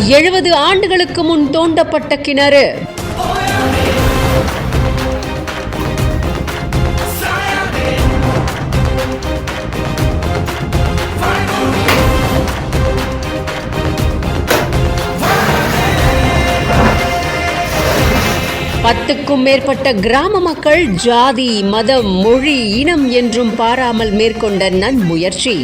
70 ஆண்டுகளுக்கு முன் தோண்டப்பட்ட கிணறு. பத்துக்கும் மேற்பட்ட கிராம மக்கள் ஜாதி, மதம், மொழி, இனம் என்றும் பாராமல் மேற்கொண்ட நன்முயற்சி.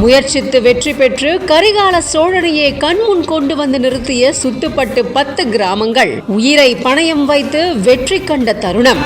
முயற்சித்து வெற்றி பெற்று கரிகால சோழனையே கண்முன் கொண்டு வந்து நிறுத்திய சுத்துப்பட்டு 10 கிராமங்கள் உயிரை பணயம் வைத்து வெற்றி கண்ட தருணம்.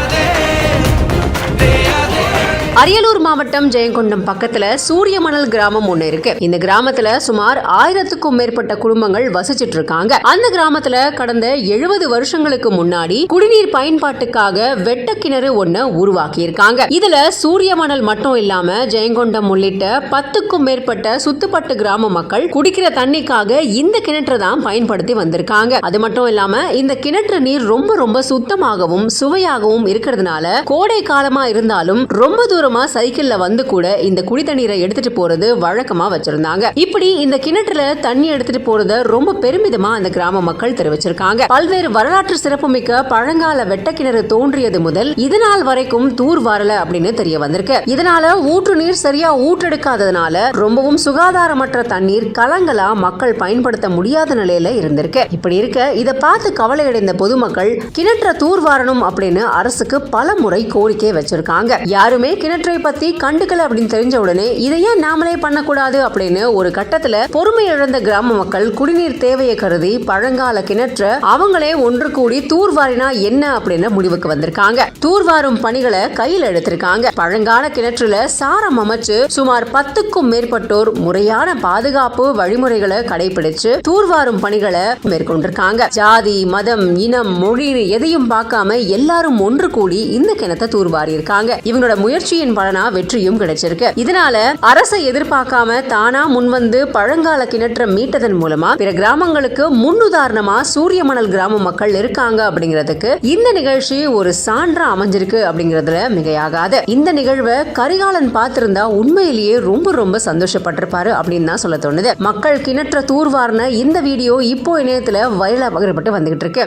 அரியலூர் மாவட்டம் ஜெயங்கொண்டம் பக்கத்துல சூரியமணல் கிராமம் ஒண்ணு இருக்கு. இந்த கிராமத்துல சுமார் 1000க்கும் மேற்பட்ட குடும்பங்கள் வசிச்சிட்டு இருக்காங்க. அந்த கிராமத்துல கடந்த 70 வருஷங்களுக்கு முன்னாடி குடிநீர் பயன்பாட்டுக்காக வெட்ட கிணறு ஒண்ணு உருவாக்கி இருக்காங்க. இதுல சூரியமணல் மட்டும் இல்லாம ஜெயங்கொண்டம் உள்ளிட்ட 10க்கும் மேற்பட்ட சுத்துப்பட்டு கிராம மக்கள் குடிக்கிற தண்ணிக்காக இந்த கிணற்றை தான் பயன்படுத்தி வந்திருக்காங்க. அது மட்டும் இல்லாம இந்த கிணற்று நீர் ரொம்ப சுத்தமாகவும் சுவையாகவும் இருக்கிறதுனால கோடை காலமா இருந்தாலும் ரொம்ப தூரம் சைக்கிள்ல வந்து கூட இந்த குடி தண்ணீரை எடுத்துட்டு போறது வழக்கமா வச்சிருந்தாங்க. இப்படி இந்த கிணற்றுல தண்ணி எடுத்துட்டு போறத ரொம்ப பெருமிதமா அந்த கிராம மக்கள் தெரிவிச்சிருக்காங்க. பல்வேறு வரலாற்று சிறப்புமிக்க பழங்கால வெட்ட கிணறு தோன்றியது முதல் இதனால் வரைக்கும் தூர் வரல அப்படின்னு தெரிய வந்திருக்கு. இதனால ஊற்று நீர் சரியா ஊற்றெடுக்காததுனால ரொம்பவும் சுகாதாரமற்ற தண்ணீர் கலங்களா மக்கள் பயன்படுத்த முடியாத நிலையில இருந்திருக்கு. இப்படி இருக்க இதை பார்த்து கவலையடைந்த பொதுமக்கள் கிணற்ற தூர் வாரணும் அப்படின்னு அரசுக்கு பல முறை கோரிக்கை வச்சிருக்காங்க. யாருமே கிணற்றை பத்தி கண்டுக்கல அப்படின்னு தெரிஞ்ச உடனே இதை ஏன் நாமளே பண்ணக்கூடாது அப்படின்னு ஒரு கட்டத்துல பொறுமை இழந்த கிராம மக்கள் குடிநீர் தேவையை கருதி பழங்கால கிணற்ற அவங்களே ஒன்று கூடி தூர்வாரினா என்ன அப்படின்னு முடிவுக்கு வந்திருக்காங்க. தூர்வாரும் பணிகளை கையில் எடுத்திருக்காங்க. பழங்கால கிணற்றுல சாரம் அமைச்சு சுமார் 10க்கும் மேற்பட்டோர் முறையான பாதுகாப்பு வழிமுறைகளை கடைபிடிச்சு தூர்வாரும் பணிகளை மேற்கொண்டிருக்காங்க. ஜாதி, மதம், இனம், மொழி எதையும் பார்க்காம எல்லாரும் ஒன்று கூடி இந்த கிணத்தை தூர்வாரி இருக்காங்க. இவங்களோட முயற்சியின் பலனா வெற்றியும் கிடைச்சிருக்கு. இதனால அரசை எதிர்பார்க்காம தானா முன்வந்து பழங்கால கிணற்றை மீட்டதன் மூலமா பிற கிராமங்களுக்கு முன்னுதாரணமா சூரியமணல் கிராம மக்கள் இருக்காங்க அப்படிங்கிறதுக்கு இந்த நிகழ்ச்சி ஒரு சான்றா அமைஞ்சிருக்கு அப்படிங்கறதுல மிகையாகாது. இந்த நிகழ்வை கரிகாலன் பார்த்திருந்தா உண்மையிலேயே ரொம்ப சந்தோஷப்பட்டிருப்பாரு அப்படின்னு தான் சொல்ல தோணுது. மக்கள் கிணற்ற தூர்வார்ன இந்த வீடியோ இப்போ இணையத்துல வைரலா பகிரப்பட்டு வந்துகிட்டு இருக்கு.